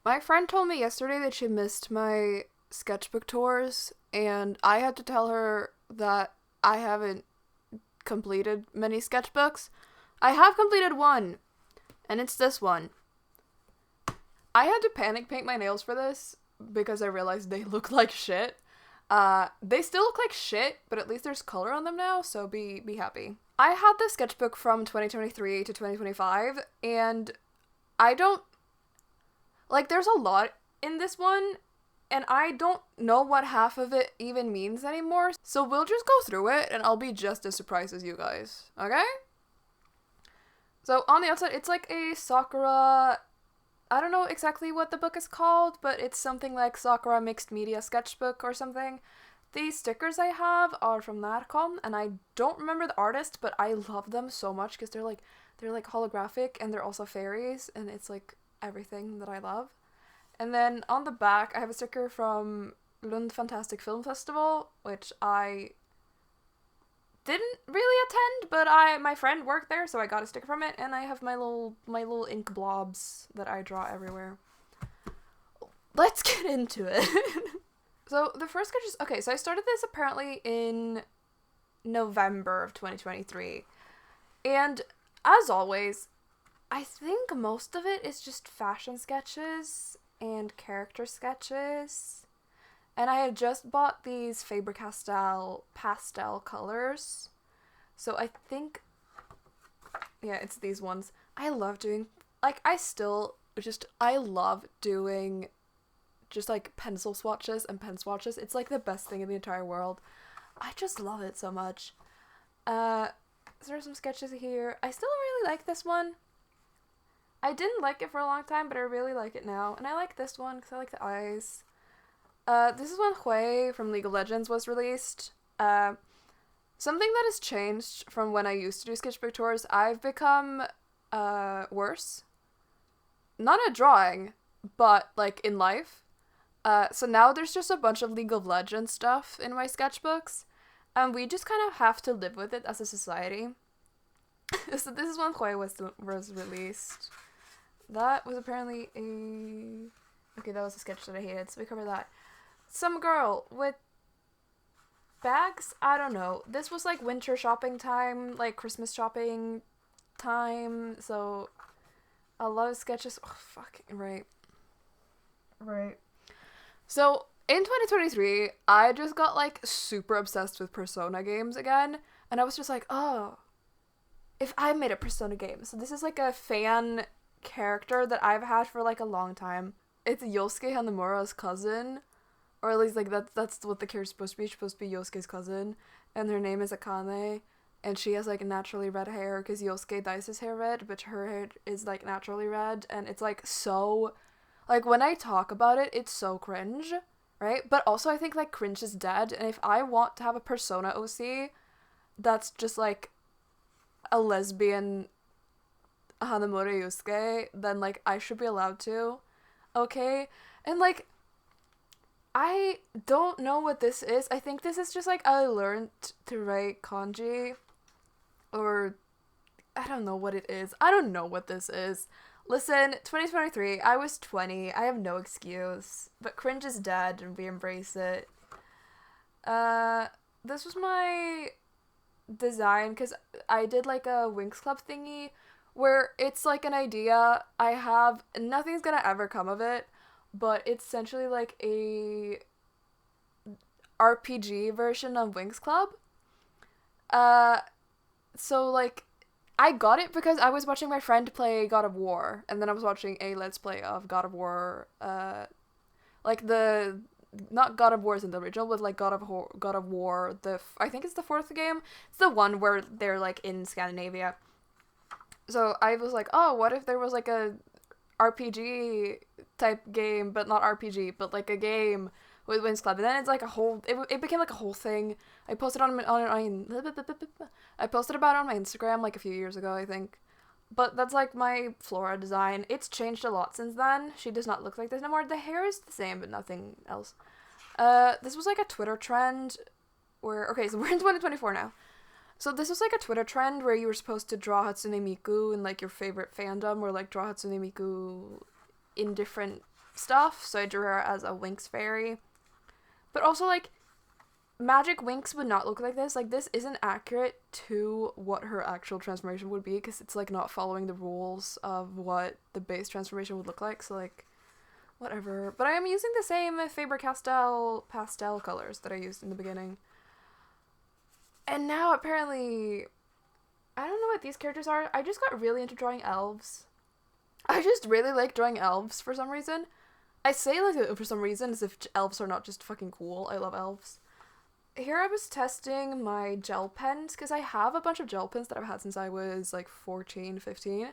My friend told me yesterday that she missed my sketchbook tours, and I had to tell her that I haven't completed many sketchbooks. I have completed one, and it's this one. I had to panic paint my nails for this because I realized they look like shit. They still look like shit, but at least there's color on them now, so be happy. I had the sketchbook from 2023 to 2025, and I don't like, there's a lot in this one, and I don't know what half of it even means anymore, so we'll just go through it, and I'll be just as surprised as you guys, okay? So, on the outside, it's like a Sakura, I don't know exactly what the book is called, but it's something like Sakura Mixed Media Sketchbook or something. The stickers I have are from Natcom, and I don't remember the artist, but I love them so much because they're like holographic, and they're also fairies, and it's like everything that I love. And then on the back, I have a sticker from Lund Fantastic Film Festival, which I didn't really attend, but my friend worked there, so I got a sticker from it, and I have my little ink blobs that I draw everywhere. Let's get into it. So the first sketch is okay. So I started this apparently in November of 2023, and as always, I think most of it is just fashion sketches and character sketches. And I had just bought these Faber-Castell pastel colors. So I think, yeah, it's these ones. I love doing, like, I love doing just, like, pencil swatches and pen swatches. It's, like, the best thing in the entire world. I just love it so much. There are some sketches here. I still really like this one. I didn't like it for a long time, but I really like it now. And I like this one because I like the eyes. This is when Hui from League of Legends was released. Something that has changed from when I used to do sketchbook tours, I've become, worse. Not at drawing, but, like, in life. So now there's just a bunch of League of Legends stuff in my sketchbooks, and we just kind of have to live with it as a society. So this is when Hui was released. That was apparently okay, that was a sketch that I hated, so we covered that. Some girl with bags? I don't know. This was like winter shopping time, like Christmas shopping time, so a lot of sketches. Oh, fuck, right. Right. So, in 2023, I just got, like, super obsessed with Persona games again, and I was just like, oh, if I made a Persona game. So this is, like, a fan character that I've had for, like, a long time. It's Yosuke Hanamura's cousin, or at least, like, that's what the character's supposed to be. She's supposed to be Yosuke's cousin, and her name is Akane, and she has, like, naturally red hair, because Yosuke dyes his hair red, but her hair is, like, naturally red, and it's, like, so, like, when I talk about it, it's so cringe, right? But also, I think, like, cringe is dead, and if I want to have a Persona OC that's just, like, a lesbian Hanamura Yosuke, then, like, I should be allowed to, okay? And, like, I don't know what this is. I think this is just, like, I learned to write kanji, or I don't know what it is. I don't know what this is. Listen, 2023, I was 20. I have no excuse. But cringe is dead, and we embrace it. This was my design, because I did, like, a Winx Club thingy, where it's, like, an idea I have. Nothing's gonna ever come of it, but it's essentially, like, a RPG version of Winx Club. So, like, I got it because I was watching my friend play God of War, and then I was watching a Let's Play of God of War, like not God of War isn't the original, but like God of War, I think it's the fourth game. It's the one where they're like in Scandinavia. So I was like, oh, what if there was like a RPG type game, but not RPG, but like a game with Winx Club, and then it's like a whole. It became like a whole thing. I posted I posted about it on my Instagram like a few years ago, I think. But that's like my Flora design. It's changed a lot since then. She does not look like this anymore. The hair is the same, but nothing else. This was like a Twitter trend where, okay, so we're in 2024 now. So this was like a Twitter trend where you were supposed to draw Hatsune Miku in like your favorite fandom, or like draw Hatsune Miku in different stuff, so I drew her as a Winx fairy. But also, like, magic Winx would not look like this. Like, this isn't accurate to what her actual transformation would be, because it's, like, not following the rules of what the base transformation would look like, so, like, whatever. But I am using the same Faber-Castell pastel colors that I used in the beginning. And now, apparently, I don't know what these characters are. I just got really into drawing elves. I just really like drawing elves for some reason. I say, like, for some reason, as if elves are not just fucking cool. I love elves. Here I was testing my gel pens, because I have a bunch of gel pens that I've had since I was, like, 14, 15.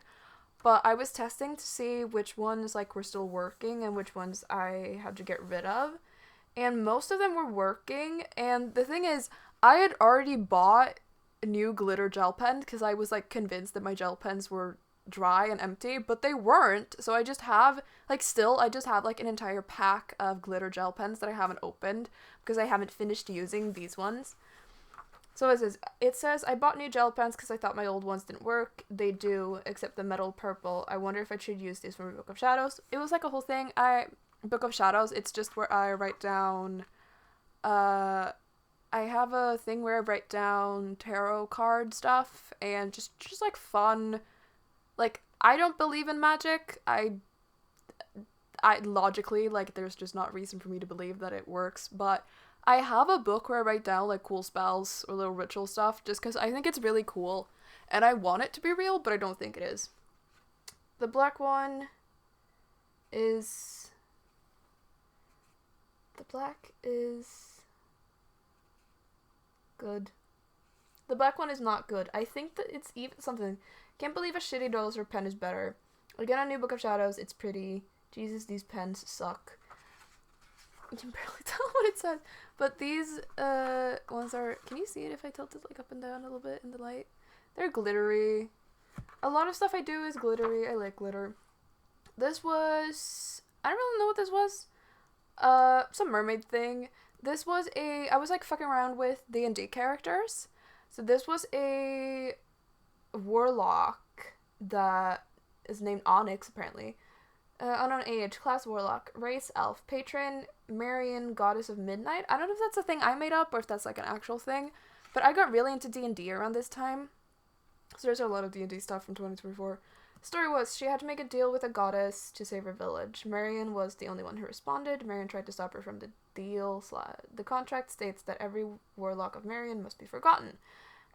But I was testing to see which ones, like, were still working and which ones I had to get rid of. And most of them were working. And the thing is, I had already bought a new glitter gel pen because I was, like, convinced that my gel pens were dry and empty, but they weren't. So I just have, like, I just have, like, an entire pack of glitter gel pens that I haven't opened because I haven't finished using these ones. So it says, I bought new gel pens because I thought my old ones didn't work. They do, except the metal purple. I wonder if I should use these for my Book of Shadows. It was, like, a whole thing. Book of Shadows, it's just where I write down, I have a thing where I write down tarot card stuff and just like fun. Like, I don't believe in magic. I logically, like, there's just not reason for me to believe that it works, but I have a book where I write down, like, cool spells or little ritual stuff just because I think it's really cool and I want it to be real, but I don't think it is. The black one is good. The black one is not good. I think that it's even something. Can't believe a shitty Dollar pen is better. Again, a new Book of Shadows. It's pretty. Jesus, these pens suck. You can barely tell what it says. But these ones are. Can you see it if I tilt it, like, up and down a little bit in the light? They're glittery. A lot of stuff I do is glittery. I like glitter. This was. I don't really know what this was. Some mermaid thing. This was I was, like, fucking around with D&D characters. So this was a warlock that is named Onyx, apparently. Unknown age, class warlock, race elf, patron Marian, goddess of midnight. I don't know if that's a thing I made up or if that's, like, an actual thing, but I got really into D&D around this time. So there's a lot of D&D stuff from 2024. Story was, she had to make a deal with a goddess to save her village. Marian was the only one who responded. Marian tried to stop her from the deal. The contract states that every warlock of Marian must be forgotten.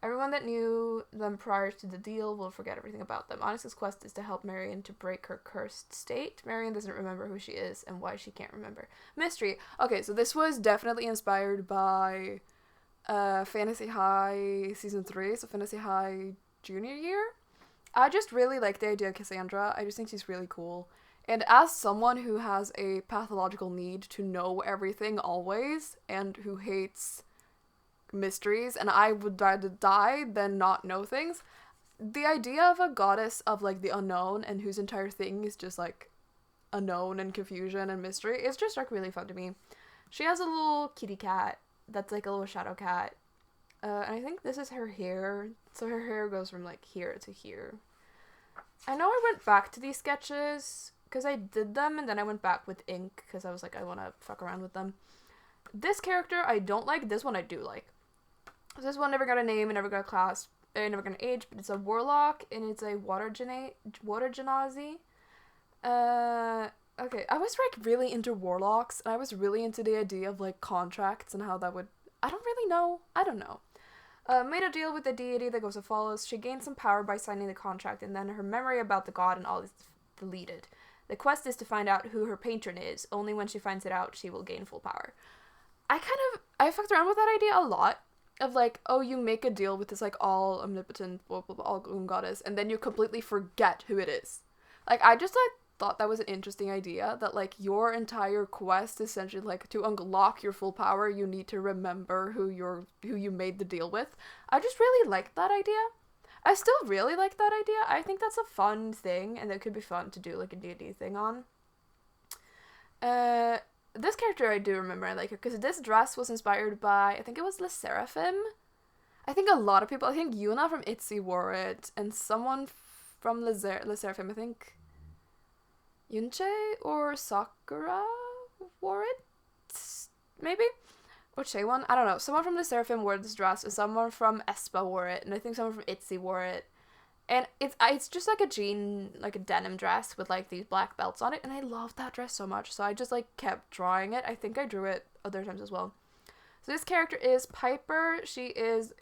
Everyone that knew them prior to the deal will forget everything about them. Onyx's quest is to help Marian to break her cursed state. Marian doesn't remember who she is and why she can't remember. Mystery. Okay, so this was definitely inspired by Fantasy High Season 3, so Fantasy High Junior year. I just really like the idea of Cassandra. I just think she's really cool. And as someone who has a pathological need to know everything always, and who hates mysteries, and I would rather die than not know things, the idea of a goddess of, like, the unknown and whose entire thing is just, like, unknown and confusion and mystery is just, like, really fun to me. She has a little kitty cat that's, like, a little shadow cat. And I think this is her hair. So her hair goes from, like, here to here. I know I went back to these sketches because I did them and then I went back with ink because I was like, I want to fuck around with them. This character I don't like. This one I do like. This one never got a name and never got a class. Never got an age, but it's a warlock and it's a water genasi. Okay, I was, like, really into warlocks and I was really into the idea of, like, contracts and how that would. I don't really know. I don't know. Made a deal with the deity that goes as follows. She gained some power by signing the contract, and then her memory about the god and all is deleted. The quest is to find out who her patron is. Only when she finds it out, she will gain full power. I fucked around with that idea a lot. Of, like, oh, you make a deal with this, like, all omnipotent, blah, blah, blah, all goddess, and then you completely forget who it is. Like, I just, like, thought that was an interesting idea, that, like, your entire quest, essentially, like, to unlock your full power, you need to remember who you made the deal with. I just really liked that idea. I still really like that idea. I think that's a fun thing, and it could be fun to do, like, a D&D thing on. This character I do remember I like her, because this dress was inspired by, I think it was Le Seraphim. I think a lot of people, I think Yuna from ITZY wore it, and someone from Le Seraphim, I think. Yunche or Sakura wore it, maybe? Or Chaewon? I don't know. Someone from the Seraphim wore this dress, and someone from aespa wore it, and I think someone from ITZY wore it. And it's just like a denim dress with like these black belts on it, and I love that dress so much, so I just like kept drawing it. I think I drew it other times as well. So this character is Piper. She is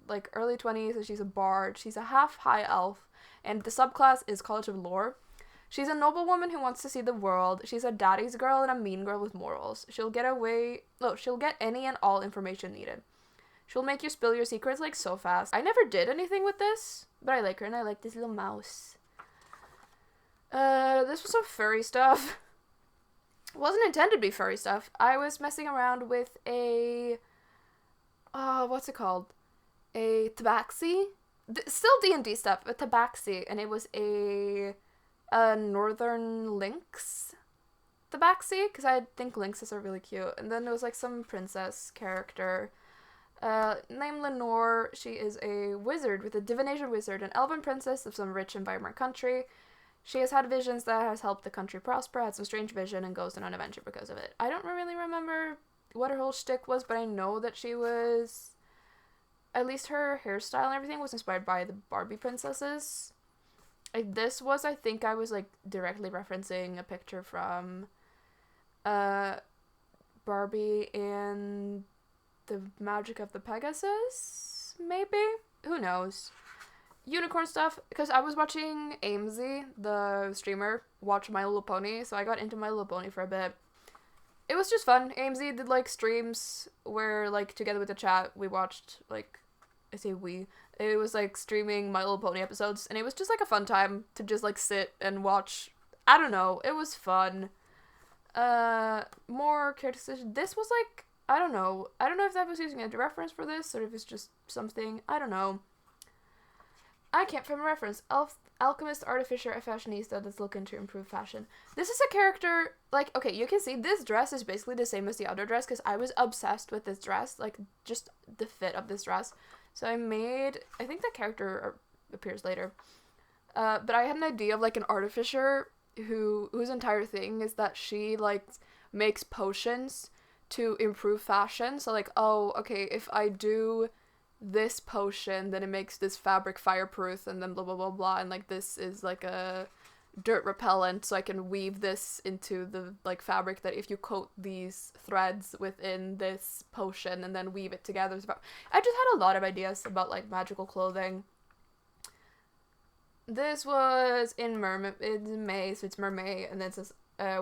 like early 20s, and she's a bard. She's a half high elf, and the subclass is College of Lore. She's a noblewoman who wants to see the world. She's a daddy's girl and a mean girl with morals. She'll get any and all information needed. She'll make you spill your secrets like so fast. I never did anything with this, but I like her, and I like this little mouse. This was some furry stuff. It wasn't intended to be furry stuff. I was messing around with a, what's it called? A tabaxi? Still D&D stuff, a tabaxi, and it was a northern lynx tabaxi, because I think lynxes are really cute. And then there was like some princess character named Lenore. She is a wizard, with a divination wizard, an elven princess of some rich and vibrant country. She has had visions that has helped the country prosper, had some strange vision, and goes on an adventure because of it. I don't really remember what her whole shtick was, but I know that she was, at least her hairstyle and everything was inspired by the Barbie princesses. This was, I think I was like directly referencing a picture from Barbie and the Magic of the Pegasus, maybe? Who knows? Unicorn stuff, because I was watching Amesy, the streamer, watch My Little Pony, so I got into My Little Pony for a bit. It was just fun. Amesy did like streams where like together with the chat we watched like, I say we, it was like streaming My Little Pony episodes, and it was just like a fun time to just like sit and watch. I don't know, it was fun. More characterization. This was like, I don't know if I was using a reference for this or if it's just something, I don't know. I can't find a reference. Alchemist, artificer, a fashionista that's looking to improve fashion. This is a character, like, okay, you can see this dress is basically the same as the other dress, because I was obsessed with this dress, like, just the fit of this dress. So I think that character appears later. But I had an idea of, like, an artificer whose entire thing is that she, like, makes potions to improve fashion. So, like, oh, okay, if I do this potion, then it makes this fabric fireproof, and then blah blah blah blah, and like this is like a dirt repellent, so I can weave this into the like fabric that if you coat these threads within this potion and then weave it together. I just had a lot of ideas about like magical clothing. This was in May, so it's Mermay, and then it says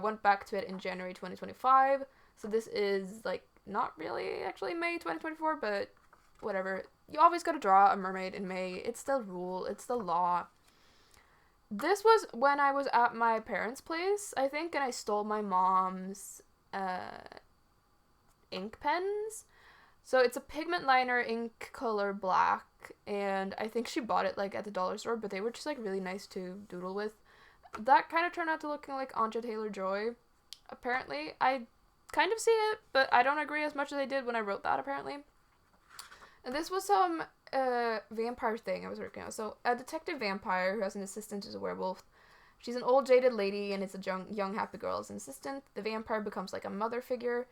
went back to it in January 2025. So this is like not really actually May 2024, but whatever. You always gotta draw a mermaid in May. It's the rule. It's the law. This was when I was at my parents' place, I think, and I stole my mom's ink pens. So it's a pigment liner, ink color black, and I think she bought it like at the dollar store, but they were just like really nice to doodle with. That kind of turned out to looking like Anja Taylor-Joy, apparently. I kind of see it, but I don't agree as much as I did when I wrote that, apparently. And this was some vampire thing I was working on. So a detective vampire who has an assistant is a werewolf. She's an old jaded lady, and it's a young happy girl as an assistant. The vampire becomes like a mother figure.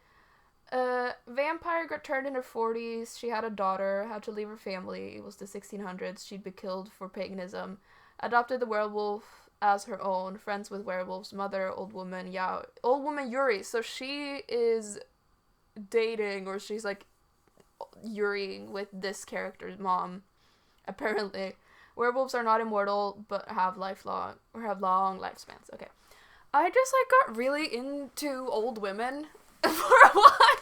Vampire got turned in her 40s. She had a daughter, had to leave her family. It was the 1600s. She'd be killed for paganism. Adopted the werewolf as her own. Friends with werewolf's mother, old woman Yuri. So she is dating, or she's like Yuriing with this character's mom, apparently. Werewolves are not immortal, but have long lifespans. Okay. I just like got really into old women for a while.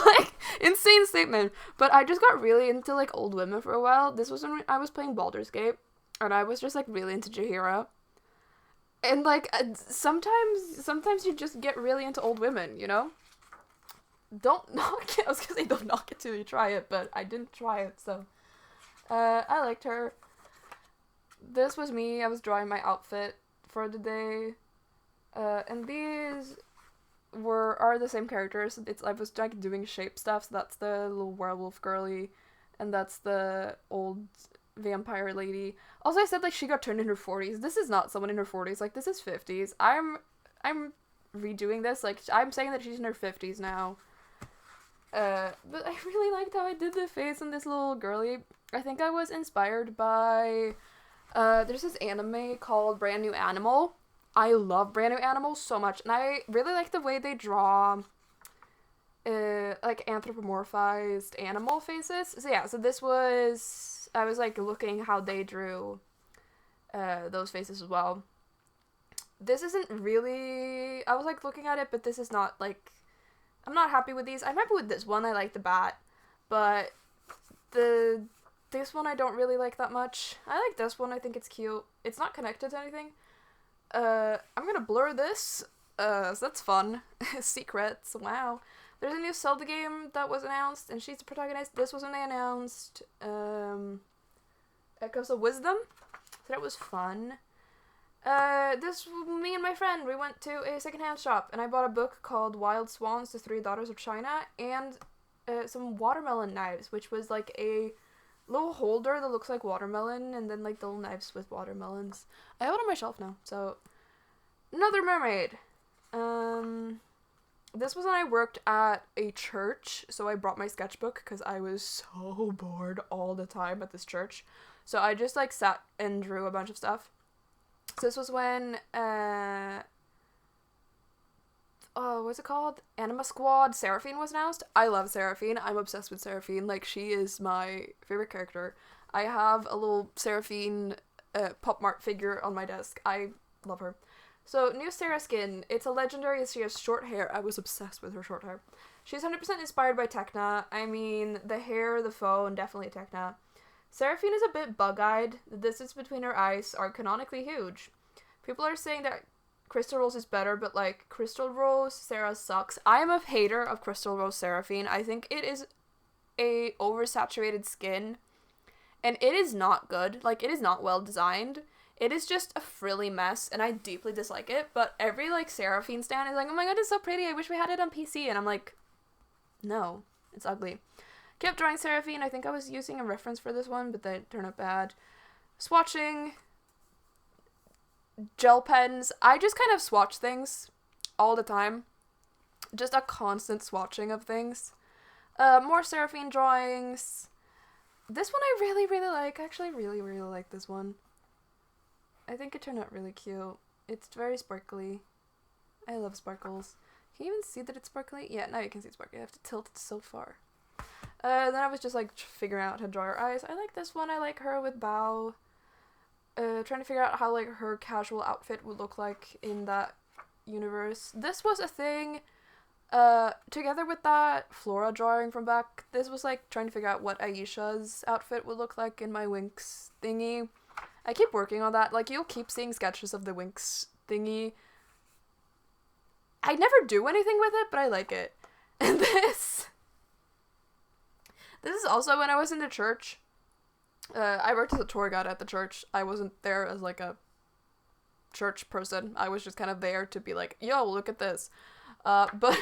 Like, insane statement. But I just got really into like old women for a while. This was when I was playing Baldur's Gate, and I was just like really into Jaheira. And like sometimes you just get really into old women, you know? Don't knock it. I was gonna say don't knock it till you try it, but I didn't try it, so. I liked her. This was me. I was drawing my outfit for the day. And these are the same characters. I was like doing shape stuff, so that's the little werewolf girly, and that's the old vampire lady. Also, I said like she got turned in her 40s. This is not someone in her 40s. Like, this is 50s. I'm I'm redoing this. Like, I'm saying that she's in her 50s now. But I really liked how I did the face on this little girly. I think I was inspired by, there's this anime called Brand New Animal. I love Brand New Animal so much, and I really like the way they draw, like, anthropomorphized animal faces. So yeah, so this was, I was, like, looking how they drew, those faces as well. This isn't really, I was, like, looking at it, but this is not, like, I'm not happy with these. I'm happy with this one. I like the bat, but this one I don't really like that much. I like this one. I think it's cute. It's not connected to anything. I'm gonna blur this. So that's fun. Secrets. Wow. There's a new Zelda game that was announced, and she's the protagonist. This was when they announced Echoes of Wisdom. So that was fun. Me and my friend, we went to a secondhand shop, and I bought a book called Wild Swans, The Three Daughters of China, and some watermelon knives, which was like a little holder that looks like watermelon, and then like the little knives with watermelons. I have it on my shelf now, so another mermaid. This was when I worked at a church, so I brought my sketchbook because I was so bored all the time at this church. So I just like sat and drew a bunch of stuff. So this was when, what's it called? Anima Squad Seraphine was announced. I love Seraphine. I'm obsessed with Seraphine. Like, she is my favorite character. I have a little Seraphine, pop mart figure on my desk. I love her. So, new Sarah skin. It's a legendary. She has short hair. I was obsessed with her short hair. She's 100% inspired by Tekna. I mean, the hair, the phone, definitely Tekna. Seraphine is a bit bug-eyed. The distance between her eyes are canonically huge. People are saying that Crystal Rose is better, but like, Crystal Rose Sarah sucks. I am a hater of Crystal Rose Seraphine. I think it is a oversaturated skin, and it is not good. Like, it is not well designed. It is just a frilly mess, and I deeply dislike it, but every, like, Seraphine stan is like, oh my god, it's so pretty, I wish we had it on PC, and I'm like, no, it's ugly. Kept drawing Seraphine. I think I was using a reference for this one, but that turned out bad. Swatching. Gel pens. I just kind of swatch things all the time. Just a constant swatching of things. More Seraphine drawings. This one I really, really like. I actually really, really like this one. I think it turned out really cute. It's very sparkly. I love sparkles. Can you even see that it's sparkly? Yeah, now you can see it's sparkly. I have to tilt it so far. Then I was just like figuring out how to draw her eyes. I like this one. I like her with bow. Trying to figure out how like her casual outfit would look like in that universe. This was a thing. Together with that Flora drawing from back, this was like trying to figure out what Aisha's outfit would look like in my Winx thingy. I keep working on that. Like, you'll keep seeing sketches of the Winx thingy. I never do anything with it, but I like it. And this is also when I was in the church. I worked as a tour guide at the church. I wasn't there as like a church person. I was just kind of there to be like, yo, look at this. But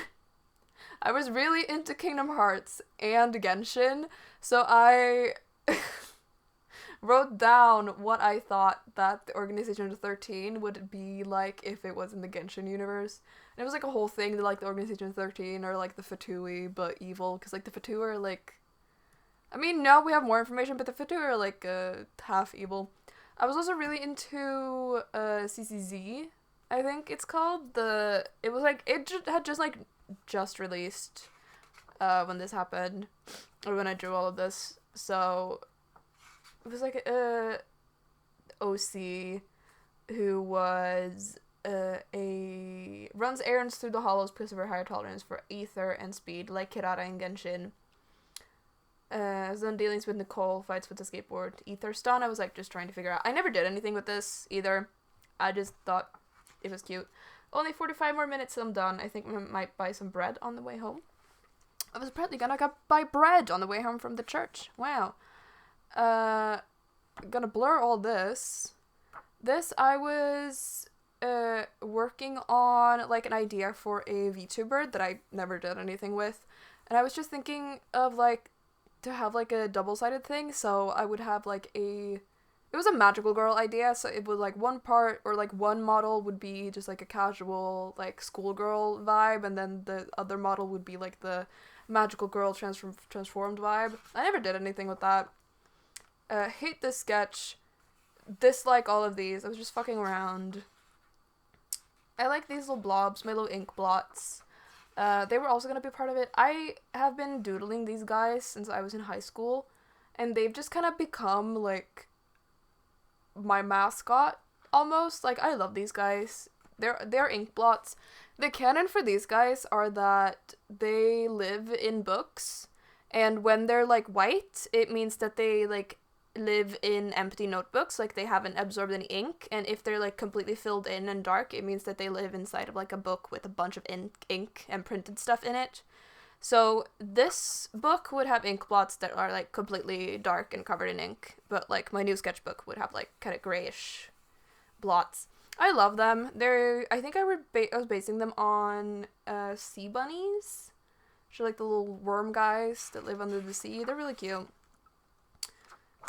I was really into Kingdom Hearts and Genshin, so I wrote down what I thought that the Organization 13 would be like if it was in the Genshin universe. And it was like a whole thing that like the Organization 13 or like the Fatui but evil, because like the Fatui are like, I mean, now we have more information, but the Fatui are like half evil. I was also really into CCZ, I think it's called. It was like, it had just released when this happened, or when I drew all of this. So it was like OC who was runs errands through the hollows because of her higher tolerance for ether and speed, like Kirara in Genshin. Then dealings with Nicole, fights with the skateboard, ether stun. I was like just trying to figure out. I never did anything with this either. I just thought it was cute. Only 45 more minutes and I'm done. I think I might buy some bread on the way home. I was apparently gonna buy bread on the way home from the church. Wow. Gonna blur all this. This I was working on like an idea for a VTuber that I never did anything with. And I was just thinking of like to have like a double-sided thing, so I would have like a it was a magical girl idea, so it was like one part or like one model would be just like a casual like schoolgirl vibe, and then the other model would be like the magical girl transformed vibe. I never did anything with that. Hate this sketch. Dislike all of these. I was just fucking around. I like these little blobs, my little ink blots. They were also gonna be part of it. I have been doodling these guys since I was in high school, and they've just kind of become like my mascot almost. Like, I love these guys. They're ink blots. The canon for these guys are that they live in books, and when they're like white, it means that they like live in empty notebooks, like they haven't absorbed any ink, and if they're like completely filled in and dark, it means that they live inside of like a book with a bunch of ink and printed stuff in it. So this book would have ink blots that are like completely dark and covered in ink, but like my new sketchbook would have like kind of grayish blots. I love them. I think I was basing them on sea bunnies. Which are like the little worm guys that live under the sea. They're really cute.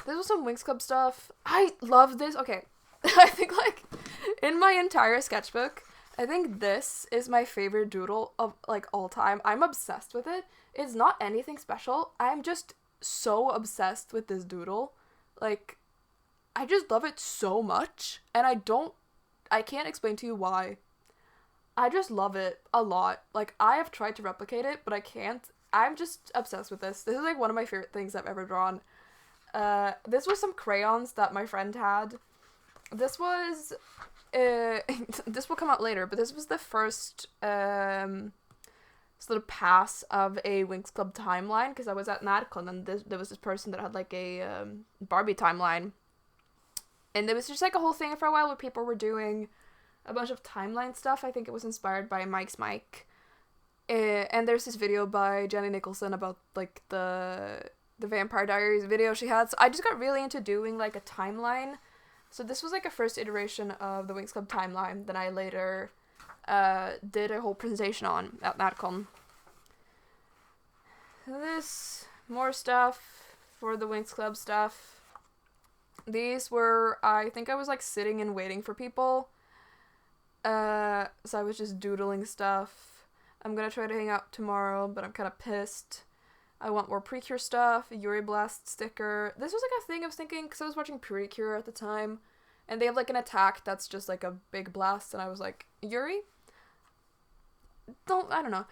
This was some Winx Club stuff. I love this. Okay. I think, like, in my entire sketchbook, I think this is my favorite doodle of, like, all time. I'm obsessed with it. It's not anything special. I'm just so obsessed with this doodle. Like, I just love it so much. And I can't explain to you why. I just love it a lot. Like, I have tried to replicate it, but I can't. I'm just obsessed with this. This is, like, one of my favorite things I've ever drawn. This was some crayons that my friend had. This was, this will come out later, but this was the first, sort of pass of a Winx Club timeline, because I was at NADCon, and there was this person that had, like, a, Barbie timeline. And there was just, like, a whole thing for a while where people were doing a bunch of timeline stuff. I think it was inspired by Mike's Mike. And there's this video by Jenny Nicholson about, like, the Vampire Diaries video she had. So I just got really into doing, like, a timeline. So this was, like, a first iteration of the Winx Club timeline that I later did a whole presentation on at NADCon. This, more stuff for the Winx Club stuff. These were, I think I was, like, sitting and waiting for people. So I was just doodling stuff. I'm gonna try to hang out tomorrow, but I'm kind of pissed. I want more Precure stuff, a Yuri Blast sticker. This was, like, a thing I was thinking, because I was watching Precure at the time, and they have, like, an attack that's just, like, a big blast, and I was like, Yuri? I don't know.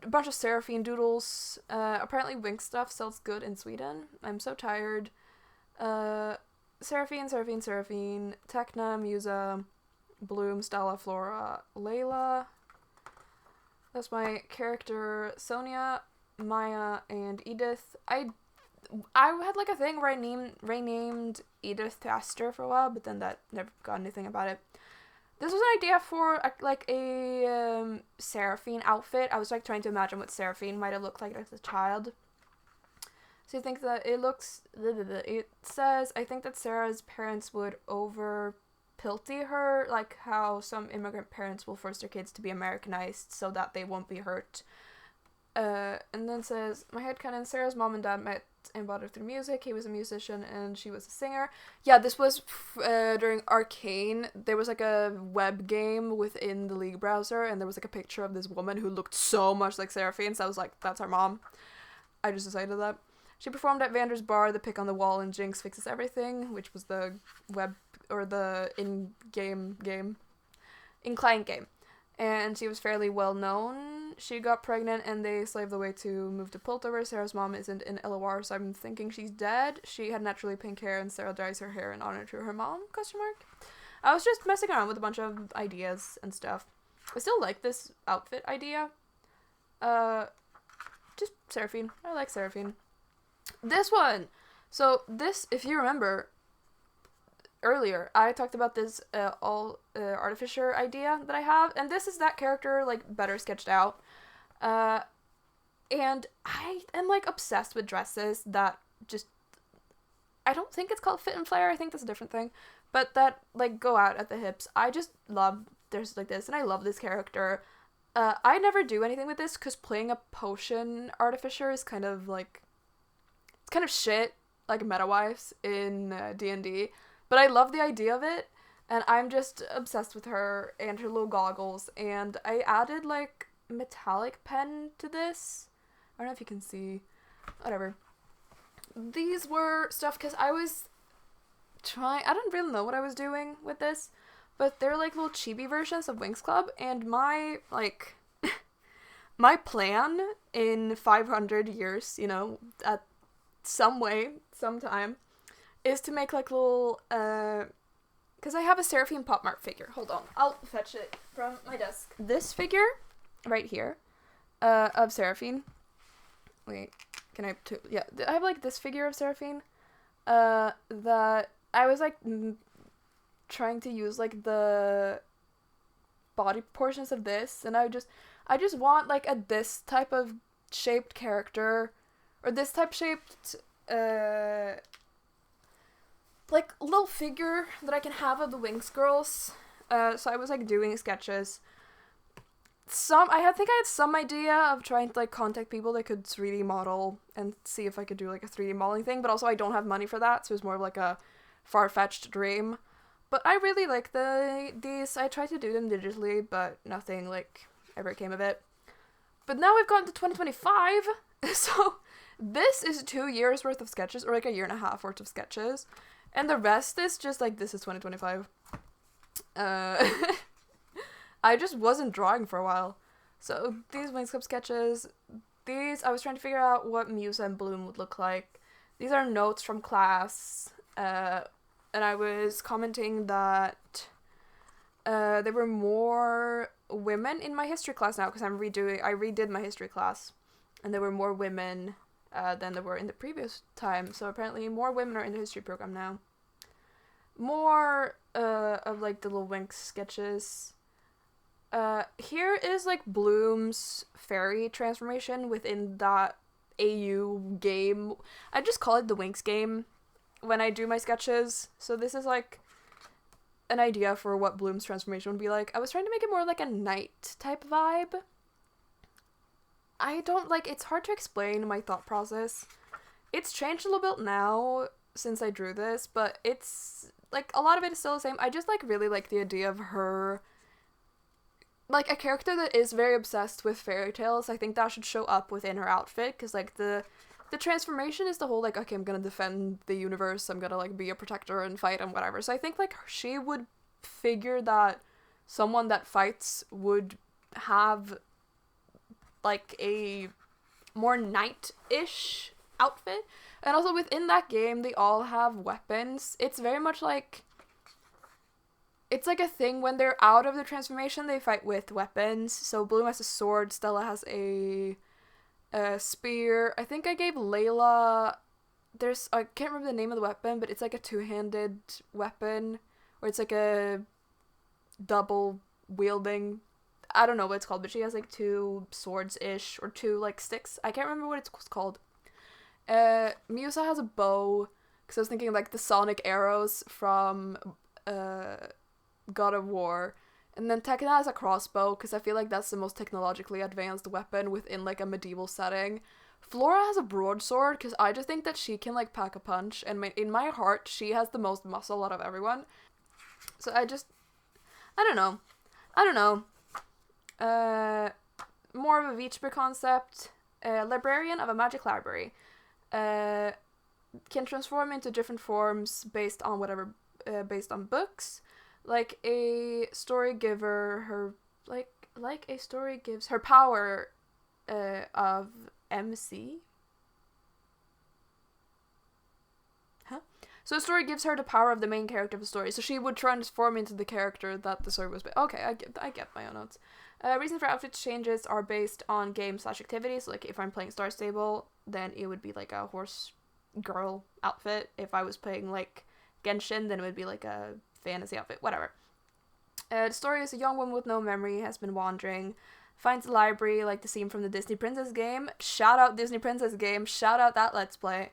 A bunch of Seraphine doodles. Apparently Winx stuff sells good in Sweden. I'm so tired. Seraphine, Tekna, Musa, Bloom, Stella, Flora, Layla. That's my character, Sonia, Maya, and Edith. I had, like, a thing where I renamed Edith to Esther for a while, but then that never got anything about it. This was an idea for, a Seraphine outfit. I was, like, trying to imagine what Seraphine might have looked like as a child. So you think that it says, I think that Sarah's parents would over-pilty her, like how some immigrant parents will force their kids to be Americanized so that they won't be hurt. And then says, my headcanon, Sarah's mom and dad met and bonded through music. He was a musician and she was a singer. Yeah, this was during Arcane. There was, like, a web game within the League browser, and there was, like, a picture of this woman who looked so much like Seraphine, so I was like, that's our mom. I just decided that. She performed at Vander's Bar, The Pick on the Wall, and Jinx Fixes Everything, which was the web, or the in-client game. And she was fairly well known. She got pregnant and they slaved away to move to Piltover. Sarah's mom isn't in LOR, so I'm thinking she's dead. She had naturally pink hair and Sarah dyes her hair in honor to her mom, ? I was just messing around with a bunch of ideas and stuff. I still like this outfit idea. Just Seraphine. I like Seraphine. This one! So this, if you remember, earlier, I talked about this Artificer idea that I have, and this is that character, like, better sketched out. And I am, like, obsessed with dresses that just, I don't think it's called fit and flare, I think that's a different thing, but that, like, go out at the hips. I just love dresses like this, and I love this character. I never do anything with this, because playing a potion Artificer is kind of, like, it's kind of shit, like, meta-wise in D&D. But I love the idea of it, and I'm just obsessed with her and her little goggles, and I added, like, metallic pen to this. I don't know if you can see. Whatever. These were stuff, because I was I don't really know what I was doing with this, but they're, like, little chibi versions of Winx Club, and my, like, my plan in 500 years, you know, at some way, sometime, is to make, like, little, because I have a Seraphine Pop Mart figure. Hold on, I'll fetch it from my desk. This figure, right here, of Seraphine. Wait, can I, yeah, I have, like, this figure of Seraphine, that I was, like, trying to use, like, the body portions of this, and I just want, like, this type of shaped character, or this type shaped, like, little figure that I can have of the Winx girls. So I was, like, doing sketches. I think I had some idea of trying to, like, contact people that could 3D model and see if I could do, like, a 3D modeling thing, but also I don't have money for that, so it was more of, like, a far-fetched dream. But I really like these. I tried to do them digitally, but nothing, like, ever came of it. But now we've gotten to 2025, so this is 2 years worth of sketches, or, like, a year and a half worth of sketches, and the rest is just, like, this is 2025. I just wasn't drawing for a while. So these Winx Club sketches, I was trying to figure out what Musa and Bloom would look like. These are notes from class, and I was commenting that there were more women in my history class now, because I redid my history class, and there were more women than there were in the previous time, so apparently more women are in the history program now. More of, like, the little Winx sketches. Here is, like, Bloom's fairy transformation within that AU game. I just call it the Winx game when I do my sketches. So this is, like, an idea for what Bloom's transformation would be like. I was trying to make it more like a night type vibe. I don't, like, it's hard to explain my thought process. It's changed a little bit now since I drew this, but it's, like, a lot of it is still the same. I just, like, really like the idea of her, like, a character that is very obsessed with fairy tales. I think that should show up within her outfit, because, like, the transformation is the whole, like, okay, I'm gonna defend the universe, I'm gonna, like, be a protector and fight and whatever. So I think, like, she would figure that someone that fights would have, like, a more knight-ish outfit. And also within that game, they all have weapons. It's very much like, it's like a thing when they're out of the transformation, they fight with weapons. So Bloom has a sword, Stella has a spear. I think I gave Layla, I can't remember the name of the weapon, but it's like a two-handed weapon, or it's like a double wielding, I don't know what it's called, but she has, like, 2 swords-ish, or 2, like, sticks. I can't remember what it's called. Musa has a bow, because I was thinking, like, the sonic arrows from God of War. And then Tekna has a crossbow, because I feel like that's the most technologically advanced weapon within, like, a medieval setting. Flora has a broadsword, because I just think that she can, like, pack a punch, and in my heart, she has the most muscle out of everyone. So I don't know. More of a Veachber concept. Librarian of a magic library. Can transform into different forms based on books. Like a story giver, a story gives her power of MC. Huh? So a story gives her the power of the main character of the story. So she would transform into the character that the story was based. Okay, I get my own notes. Reasons for outfit changes are based on game/activities. So, like, if I'm playing Star Stable, then it would be like a horse girl outfit. If I was playing, like, Genshin, then it would be like a fantasy outfit, whatever. The story is a young woman with no memory has been wandering, finds a library like the scene from the Disney Princess game. Shout out Disney Princess game. Shout out that Let's Play.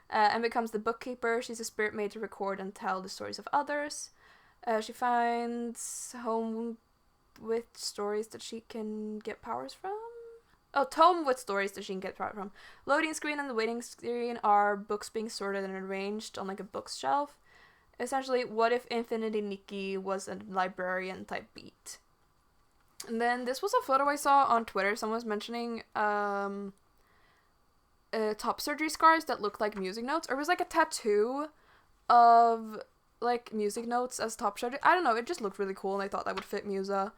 And becomes the bookkeeper. She's a spirit made to record and tell the stories of others. She finds home with stories that she can get powers from. Oh, tome with stories that she can get power from. Loading screen and the waiting screen are books being sorted and arranged on, like, a bookshelf. Essentially, what if Infinity Nikki was a librarian type beat? And then this was a photo I saw on Twitter. Someone was mentioning top surgery scars that looked like music notes, or it was like a tattoo of like music notes as top surgery. I don't know, it just looked really cool and I thought that would fit Musa.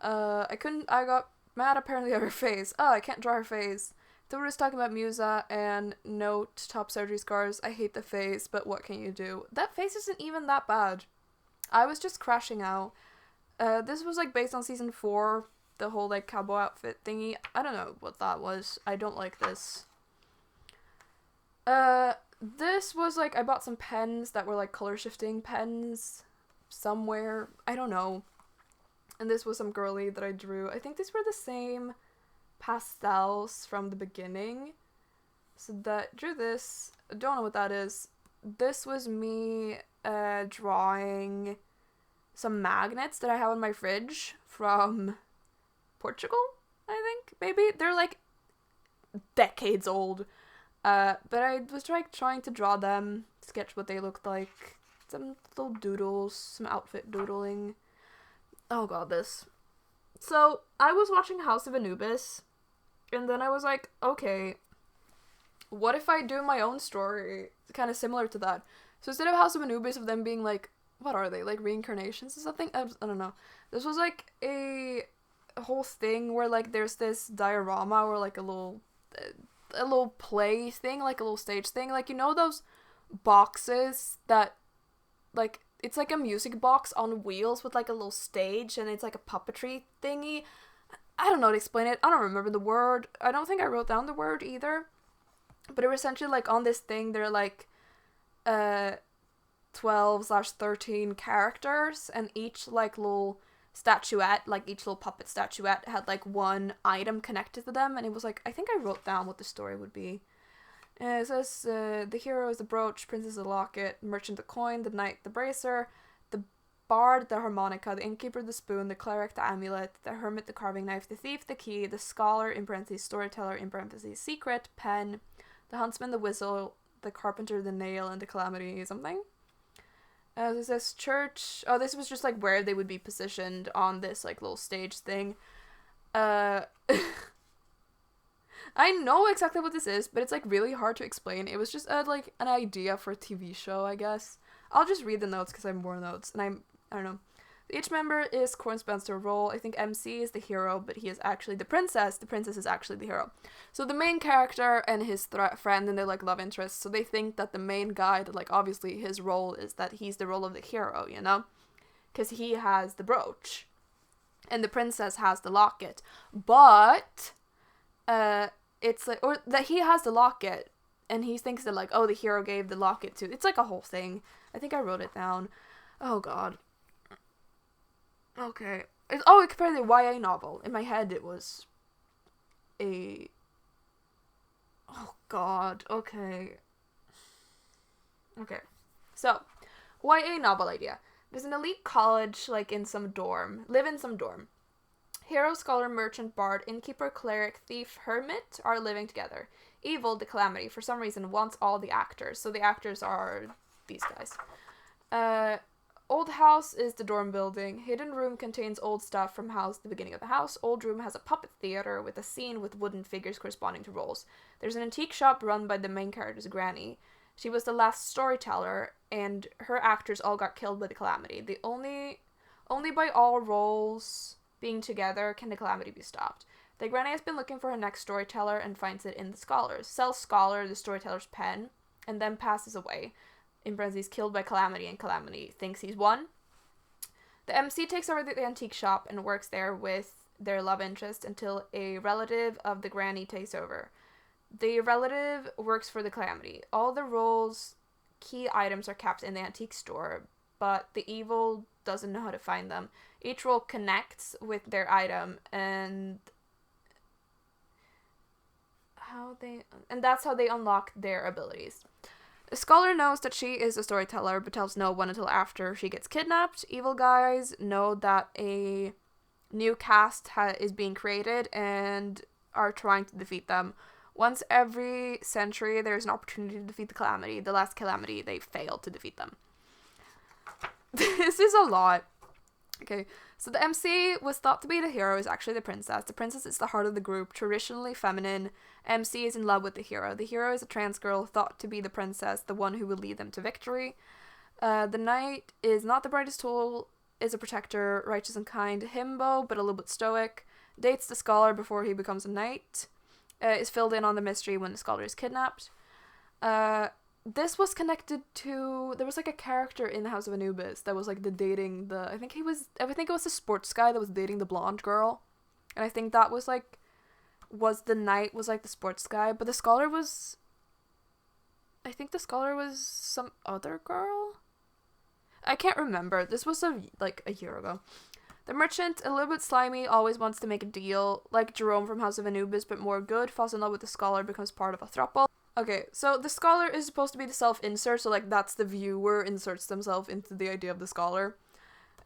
I got mad apparently at her face. Oh, I can't draw her face. So we're just talking about Musa and note top surgery scars. I hate the face, but what can you do? That face isn't even that bad. I was just crashing out. This was like based on season 4, the whole like cowboy outfit thingy. I don't know what that was. I don't like this. This was like, I bought some pens that were like color shifting pens somewhere. I don't know. And this was some girly that I drew. I think these were the same pastels from the beginning. So that drew this. I don't know what that is. This was me drawing some magnets that I have in my fridge from Portugal, I think. Maybe they're like decades old. But I was trying to draw them, sketch what they looked like. Some little doodles, some outfit doodling. Oh god, this. So, I was watching House of Anubis, and then I was like, okay, what if I do my own story, kind of similar to that? So instead of House of Anubis, of them being like, what are they, like reincarnations or something? I don't know. This was like a whole thing where like there's this diorama or like a little play thing, like a little stage thing, like, you know those boxes that, like, it's like a music box on wheels with like a little stage and it's like a puppetry thingy. I don't know how to explain it. I don't remember the word. I don't think I wrote down the word either. But it was essentially like on this thing, there are like 12/13 characters, and each like little statuette, like each little puppet statuette had like one item connected to them, and it was like, I think I wrote down what the story would be. It says the hero is the brooch, princess the locket, merchant the coin, the knight the bracer, the bard the harmonica, the innkeeper the spoon, the cleric the amulet, the hermit the carving knife, the thief the key, the scholar in parentheses storyteller in parentheses secret pen, the huntsman the whistle, the carpenter the nail, and the calamity something. It says church. Oh, this was just like where they would be positioned on this like little stage thing. I know exactly what this is, but it's like really hard to explain. It was just like an idea for a TV show, I guess. I'll just read the notes because I have more notes, and I don't know. Each member is corresponds to a role. I think MC is the hero, but he is actually the princess. The princess is actually the hero. So the main character and his friend, and they're like love interests. So they think that the main guy, that like obviously his role is that he's the role of the hero, you know, because he has the brooch, and the princess has the locket. But it's like, or that he has the locket, and he thinks that like, oh, the hero gave the locket to. It's like a whole thing. I think I wrote it down. Oh god. Okay. It's apparently a YA novel. In my head it was a... Oh god, okay. Okay. So, YA novel idea. There's an elite college, like in some dorm. Live in some dorm. Hero, scholar, merchant, bard, innkeeper, cleric, thief, hermit are living together. Evil, the calamity, for some reason wants all the actors. So the actors are these guys. Old house is the dorm building. Hidden room contains old stuff from house, the beginning of the house. Old room has a puppet theater with a scene with wooden figures corresponding to roles. There's an antique shop run by the main character's granny. She was the last storyteller, and her actors all got killed by the calamity. The only by all roles being together can the calamity be stopped. The granny has been looking for her next storyteller and finds it in the scholars. Sells scholar the storyteller's pen, and then passes away. In parentheses, killed by Calamity, and Calamity thinks he's won. The MC takes over the antique shop and works there with their love interest until a relative of the granny takes over. The relative works for the Calamity. All the roles' key items are kept in the antique store, but the evil doesn't know how to find them. Each role connects with their item, and that's how they unlock their abilities. The scholar knows that she is a storyteller, but tells no one until after she gets kidnapped. Evil guys know that a new cast is being created and are trying to defeat them. Once every century, there's an opportunity to defeat the Calamity. The last Calamity, they failed to defeat them. This is a lot. Okay, so the MC was thought to be the hero, is actually the princess. The princess is the heart of the group, traditionally feminine. MC is in love with the hero. The hero is a trans girl thought to be the princess, the one who will lead them to victory. The knight is not the brightest tool, is a protector, righteous and kind, himbo, but a little bit stoic. Dates the scholar before he becomes a knight. Is filled in on the mystery when the scholar is kidnapped. This was connected to, there was like a character in the House of Anubis that was like I think it was the sports guy that was dating the blonde girl, and I think that was the knight was like the sports guy, but the scholar was, I think the scholar was some other girl. I can't remember. This was a year ago. The merchant, a little bit slimy, always wants to make a deal, like Jerome from House of Anubis, but more good, falls in love with the scholar, becomes part of a throuple. Okay, so the scholar is supposed to be the self-insert, so like that's the viewer inserts themselves into the idea of the scholar.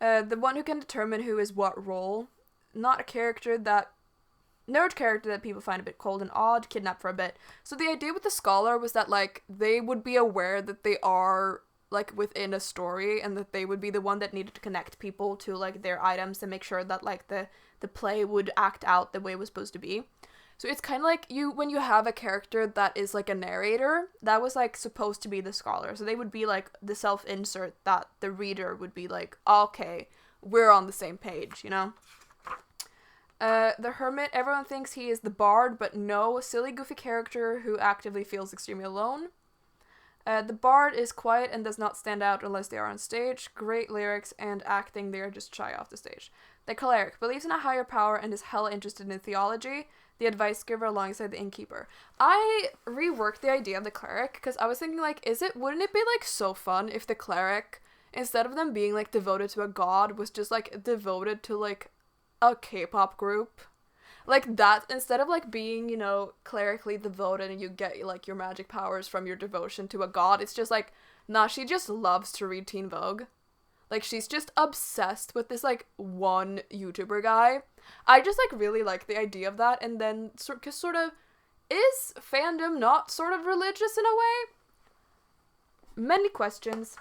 The one who can determine who is what role. Not a nerd character that people find a bit cold and odd, kidnapped for a bit. So the idea with the scholar was that like they would be aware that they are like within a story, and that they would be the one that needed to connect people to like their items and make sure that like the play would act out the way it was supposed to be. So it's kind of like when you have a character that is like a narrator, that was like supposed to be the scholar. So they would be like the self-insert that the reader would be like, okay, we're on the same page, you know? The hermit, everyone thinks he is the bard, but no, silly goofy character who actively feels extremely alone. The bard is quiet and does not stand out unless they are on stage. Great lyrics and acting, they are just shy off the stage. The cleric believes in a higher power and is hella interested in theology. The advice giver alongside the innkeeper. I reworked the idea of the cleric because I was thinking like, wouldn't it be like so fun if the cleric, instead of them being like devoted to a god, was just like devoted to like a K-pop group? Like that, instead of like being, you know, clerically devoted and you get like your magic powers from your devotion to a god, it's just like, nah, she just loves to read Teen Vogue. Like, she's just obsessed with this, like, one YouTuber guy. I just, like, really like the idea of that. And then, sort of, is fandom not sort of religious in a way? Many questions.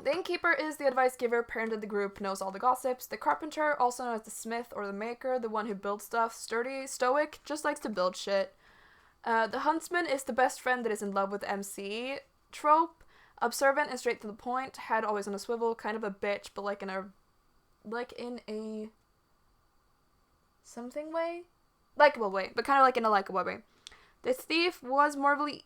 The innkeeper is the advice giver, parent of the group, knows all the gossips. The carpenter, also known as the smith or the maker, the one who builds stuff, sturdy, stoic, just likes to build shit. The huntsman is the best friend that is in love with MC trope. Observant and straight to the point, head always on a swivel, kind of a bitch, but like in a something way? Likeable way, but kind of like in a likeable way. The thief was morally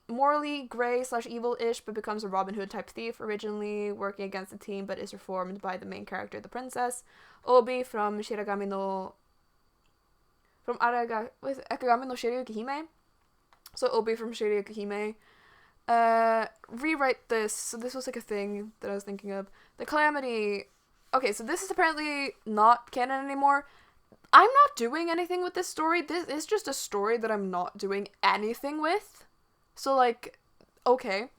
gray / evil-ish, but becomes a Robin Hood type thief, originally working against the team, but is reformed by the main character, the princess. Obi from Akagami no Shirayuki Hime. So Obi from Shirayuki Hime. Rewrite this. So this was like a thing that I was thinking of. The Calamity. Okay, so this is apparently not canon anymore. I'm not doing anything with this story. This is just a story that I'm not doing anything with. So like, okay.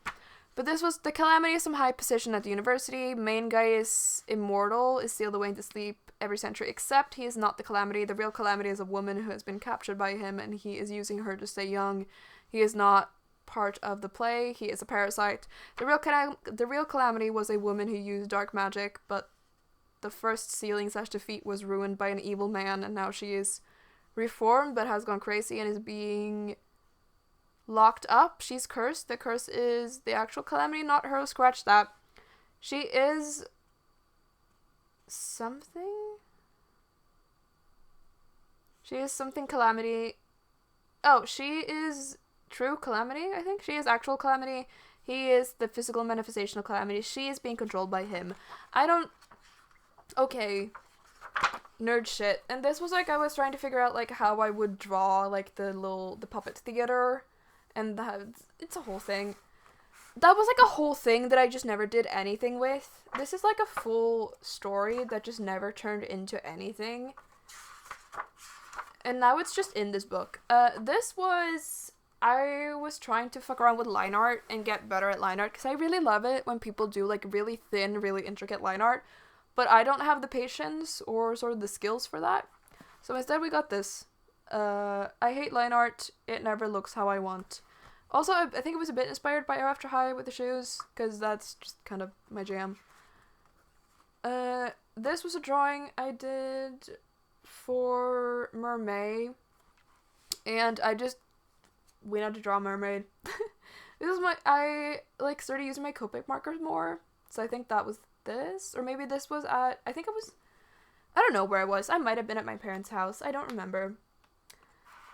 But this was the Calamity is some high position at the university. Main guy is immortal, is sealed away into sleep every century, except he is not the Calamity. The real Calamity is a woman who has been captured by him, and he is using her to stay young. He is not part of the play. He is a parasite. The real Calamity was a woman who used dark magic, but the first sealing / defeat was ruined by an evil man, and now she is reformed but has gone crazy and is being locked up. She's cursed. The curse is the actual Calamity, not her. Scratch that. She is something? She is something Calamity. Oh, she is true Calamity, I think. She is actual Calamity. He is the physical manifestation of Calamity. She is being controlled by him. Okay. Nerd shit. And this was like, I was trying to figure out like how I would draw like the puppet theater, and it's a whole thing. That was like a whole thing that I just never did anything with. This is like a full story that just never turned into anything. And now it's just in this book. I was trying to fuck around with line art and get better at line art, because I really love it when people do like really thin, really intricate line art. But I don't have the patience or sort of the skills for that. So instead we got this. I hate line art. It never looks how I want. Also, I think it was a bit inspired by Air After High with the shoes, because that's just kind of my jam. This was a drawing I did for Mermaid, and I just went out to draw a mermaid. I started using my Copic markers more, so I think that was this, or maybe this was I don't know where I was. I might have been at my parents' house. I don't remember.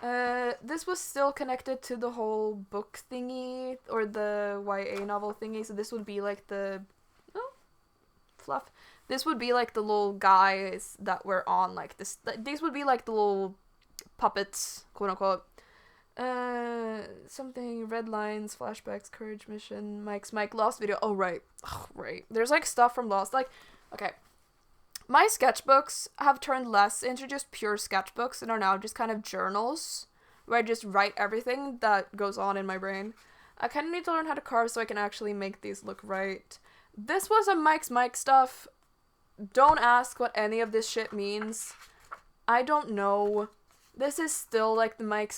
This was still connected to the whole book thingy, or the YA novel thingy, so this would be like the fluff. This would be like the little guys that were on like this. These would be like the little puppets, quote unquote. Something, red lines, flashbacks, courage mission, Mike, Lost video. Oh, right. There's like stuff from Lost. Like, okay. My sketchbooks have turned less into just pure sketchbooks and are now just kind of journals where I just write everything that goes on in my brain. I kind of need to learn how to carve so I can actually make these look right. This was a Mike stuff. Don't ask what any of this shit means. I don't know. This is still like the Mike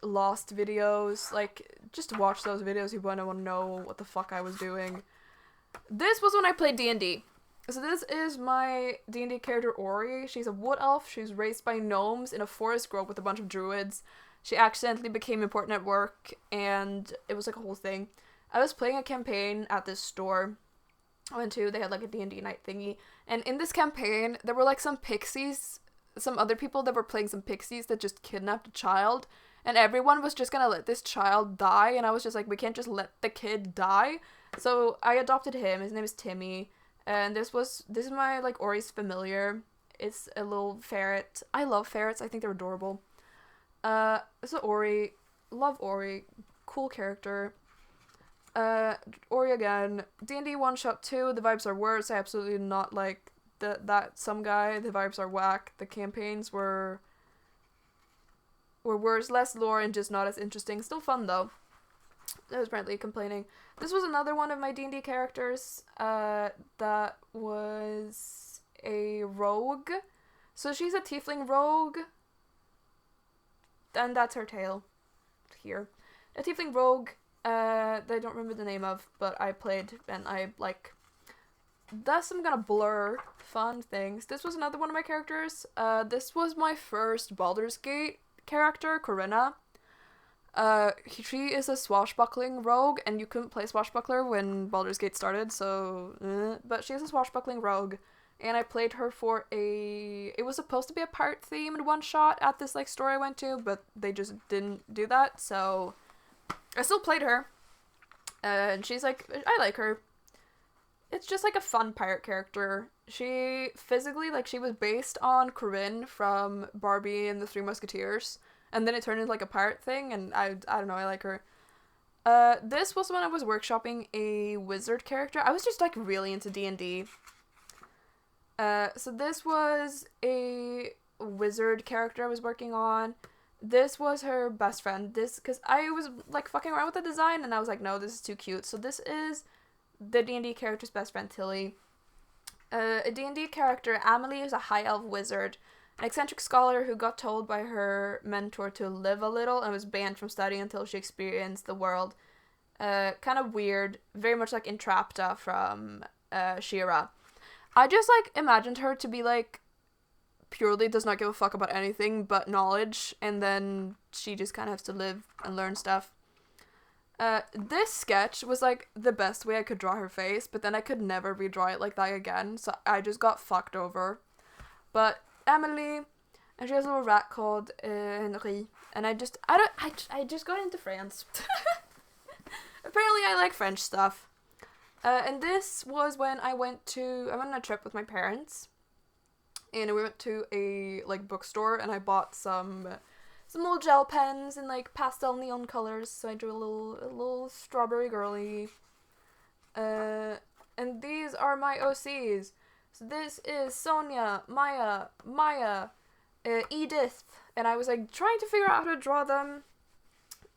Lost videos. Like, just watch those videos if you want to know what the fuck I was doing. This was when I played D&D. So this is my D&D character Ori. She's a wood elf. She was raised by gnomes in a forest grove with a bunch of druids. She accidentally became important at work, and it was like a whole thing. I was playing a campaign at this store I went to. They had like a D&D night thingy. And in this campaign, there were like some pixies, some other people that were playing some pixies that just kidnapped a child. And everyone was just gonna let this child die. And I was just like, we can't just let the kid die. So I adopted him. His name is Timmy. And this is my, like, Ori's familiar. It's a little ferret. I love ferrets. I think they're adorable. So Ori. Love Ori. Cool character. Ori again. D&D 1 shot 2. The vibes are worse. I absolutely not like that some guy. The vibes are whack. The campaigns were worse. Less lore and just not as interesting. Still fun, though. I was apparently complaining. This was another one of my D&D characters, that was a rogue. So she's a tiefling rogue, and that's her tale here. A tiefling rogue, that I don't remember the name of, but I played, and I, like, thus I'm gonna blur fun things. This was another one of my characters. This was my first Baldur's Gate character, Corinna. She is a swashbuckling rogue, and you couldn't play swashbuckler when Baldur's Gate started, so, but she is a swashbuckling rogue, and I played her for it was supposed to be a pirate-themed one-shot at this, like, store I went to, but they just didn't do that, so I still played her, and she's, like, I like her. It's just, like, a fun pirate character. She, physically, like, she was based on Corinne from Barbie and the Three Musketeers, and then it turned into, like, a pirate thing, and I don't know, I like her. This was when I was workshopping a wizard character. I was just, like, really into D&D. So this was a wizard character I was working on. This was her best friend. Because I was, like, fucking around with the design, and I was like, no, this is too cute. So this is the D&D character's best friend, Tilly. A D&D character, Amelie, is a high elf wizard. An eccentric scholar who got told by her mentor to live a little and was banned from studying until she experienced the world. Kind of weird. Very much like Entrapta from She-Ra. I just, like, imagined her to be, like, purely does not give a fuck about anything but knowledge, and then she just kind of has to live and learn stuff. This sketch was, like, the best way I could draw her face, but then I could never redraw it like that again, so I just got fucked over. But Emily, and she has a little rat called Henri, and I just got into France. Apparently I like French stuff. And this was when I went on a trip with my parents, and we went to a, like, bookstore, and I bought some little gel pens in, like, pastel neon colors, so I drew a little strawberry girly. And these are my OCs. So this is Sonia, Maya, Edith, and I was, like, trying to figure out how to draw them,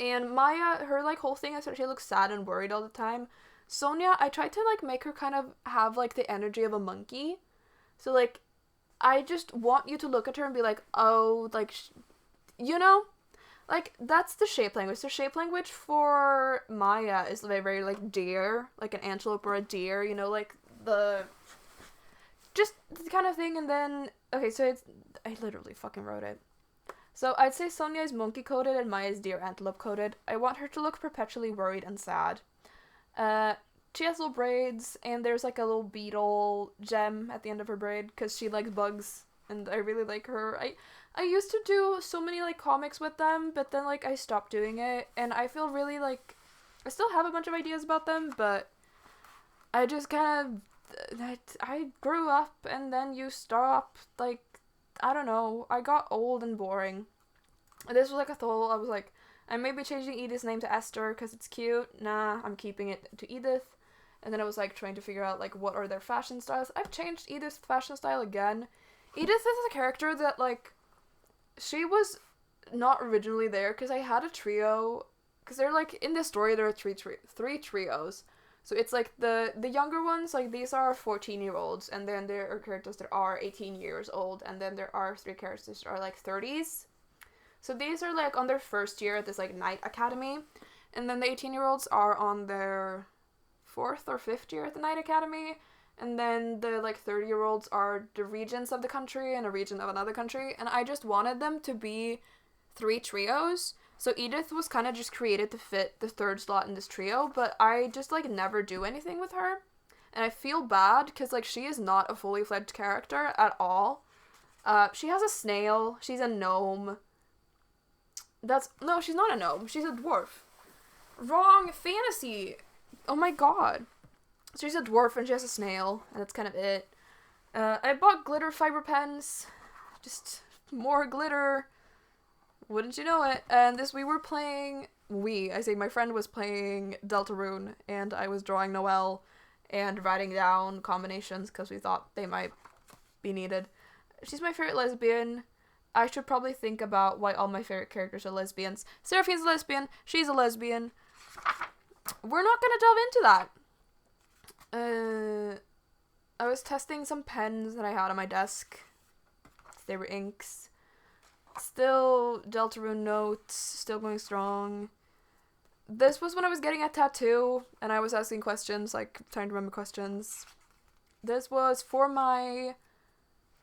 and Maya, her, like, whole thing is that she looks sad and worried all the time. Sonia, I tried to, like, make her kind of have, like, the energy of a monkey, so, like, I just want you to look at her and be like, oh, like, you know? Like, that's the shape language. The shape language for Maya is very, very, like, deer, like an antelope or a deer, you know, like, just the kind of thing. And then, okay, so I literally fucking wrote it. So I'd say Sonia is monkey-coated and Maya is deer antelope-coated. I want her to look perpetually worried and sad. She has little braids, and there's like a little beetle gem at the end of her braid, because she likes bugs, and I really like her. I used to do so many, like, comics with them, but then, like, I stopped doing it, and I feel really, like, I still have a bunch of ideas about them, but I just kind of, I grew up, and then you stop, like, I don't know, I got old and boring. This was, like, a thought. I was like, I may be changing Edith's name to Esther, because it's cute. Nah, I'm keeping it to Edith. And then I was, like, trying to figure out, like, what are their fashion styles. I've changed Edith's fashion style again. Edith is a character that, like, she was not originally there, because I had a trio, because they're, like, in this story, there are three trios. So it's, like, the younger ones, like, these are 14-year-olds, and then there are characters that are 18 years old, and then there are 3 characters that are, like, 30s. So these are, like, on their first year at this, like, night academy, and then the 18-year-olds are on their 4th or 5th year at the night academy, and then the, like, 30-year-olds are the regents of the country and a regent of another country, and I just wanted them to be 3 trios. So Edith was kind of just created to fit the 3rd slot in this trio, but I just, like, never do anything with her. And I feel bad, because, like, she is not a fully fledged character at all. She has a snail. She's a gnome. No, she's not a gnome. She's a dwarf. Wrong fantasy. Oh my god. So she's a dwarf and she has a snail, and that's kind of it. I bought glitter fiber pens. Just more glitter. Wouldn't you know it? And I say my friend was playing Deltarune, and I was drawing Noelle and writing down combinations because we thought they might be needed. She's my favorite lesbian. I should probably think about why all my favorite characters are lesbians. Seraphine's a lesbian. She's a lesbian. We're not gonna delve into that. I was testing some pens that I had on my desk. They were inks. Still Deltarune notes, still going strong. This was when I was getting a tattoo, and I was asking questions, like, trying to remember questions. This was for my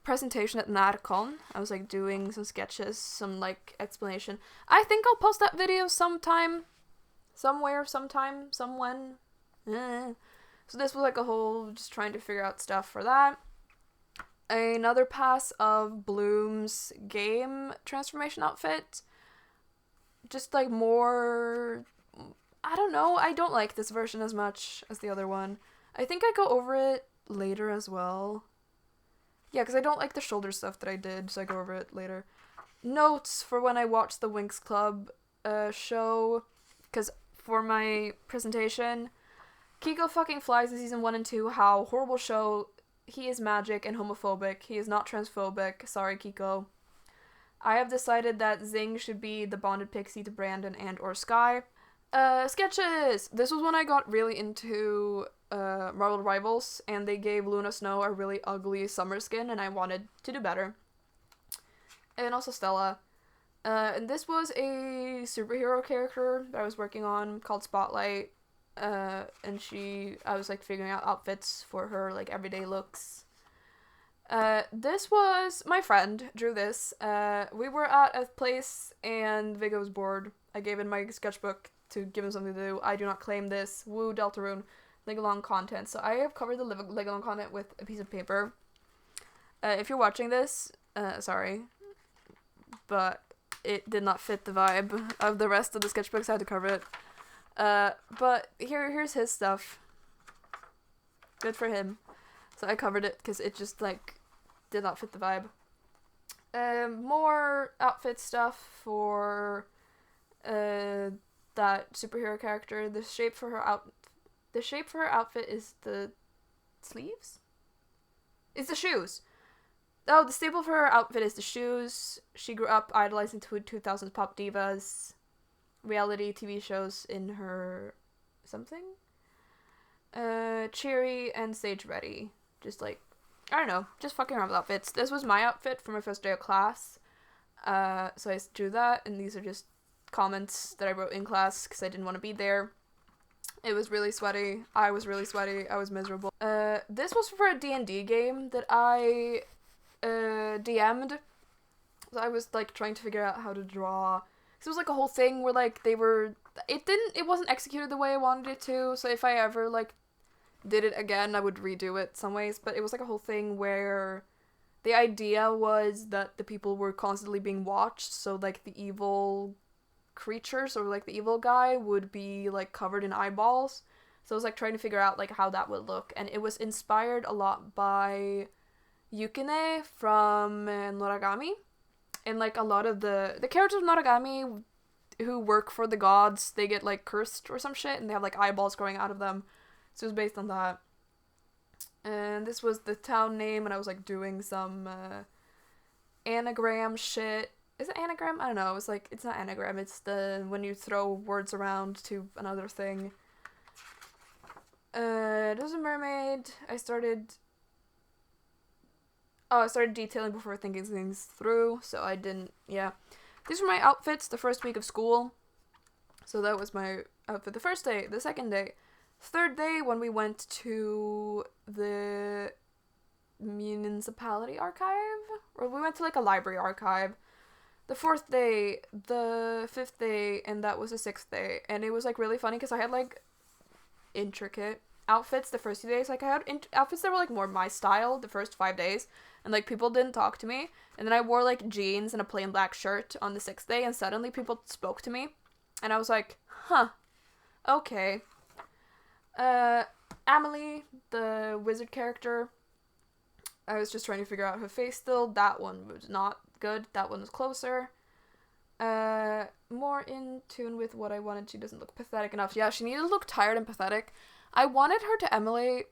presentation at NADCon. I was, like, doing some sketches, some, like, explanation. I think I'll post that video sometime. Somewhere, sometime, somewhen. So this was, like, a whole, just trying to figure out stuff for that. Another pass of Bloom's game transformation outfit. Just, like, more, I don't know, I don't like this version as much as the other one. I think I go over it later as well. Yeah, because I don't like the shoulder stuff that I did, so I go over it later. Notes for when I watched the Winx Club show, because for my presentation, Kiko fucking flies in season 1 and 2, how horrible show. He is magic and homophobic. He is not transphobic. Sorry, Kiko. I have decided that Zing should be the bonded pixie to Brandon and or Sky. Sketches! This was when I got really into Marvel Rivals, and they gave Luna Snow a really ugly summer skin, and I wanted to do better. And also Stella. And this was a superhero character that I was working on called Spotlight. And I was, like, figuring out outfits for her, like, everyday looks. This was, my friend drew this. We were at a place, and Viggo was bored. I gave him my sketchbook to give him something to do. I do not claim this. Woo, Deltarune. Legalong content. So I have covered the Legalong content with a piece of paper. If you're watching this, sorry. But it did not fit the vibe of the rest of the sketchbooks, so I had to cover it. But here's his stuff. Good for him. So I covered it because it just, like, did not fit the vibe. More outfit stuff for that superhero character. The shape for her outfit is the sleeves? It's the shoes. Oh, the staple for her outfit is the shoes. She grew up idolizing 2000s pop divas, reality TV shows in her something. Cheery and stage ready. Just, like, I don't know, just fucking around with outfits. This was my outfit for my first day of class. So I drew that, and these are just comments that I wrote in class because I didn't want to be there. It was really sweaty. I was really sweaty. I was miserable. This was for a D&D game that I DM'd. So I was like trying to figure out how to draw. So it was like a whole thing where like it wasn't executed the way I wanted it to. So if I ever like did it again, I would redo it some ways. But it was like a whole thing where the idea was that the people were constantly being watched. So like the evil creatures or like the evil guy would be like covered in eyeballs. So I was like trying to figure out like how that would look, and it was inspired a lot by Yukine from Noragami. And like a lot of the characters of Noragami who work for the gods, they get like cursed or some shit, and they have like eyeballs growing out of them. So it was based on that. And this was the town name, and I was like doing some anagram shit. Is it anagram? I don't know. It's like, it's not anagram. It's the when you throw words around to another thing. It was a mermaid. I started detailing before thinking things through, so I didn't, yeah. These were my outfits the first week of school. So that was my outfit the first day, the second day. Third day, when we went to the municipality archive, or we went to like a library archive. The fourth day, the fifth day, and that was the sixth day. And it was like really funny because I had like intricate outfits the first 2 days. Like I had outfits that were like more my style the first 5 days, and like people didn't talk to me. And then I wore like jeans and a plain black shirt on the sixth day, and suddenly people spoke to me, and I was like, huh, okay. Amelie, the wizard character, I was just trying to figure out her face still. That one was not good. That one was closer. More in tune with what I wanted. She doesn't look pathetic enough. Yeah, she needed to look tired and pathetic. I wanted her to emulate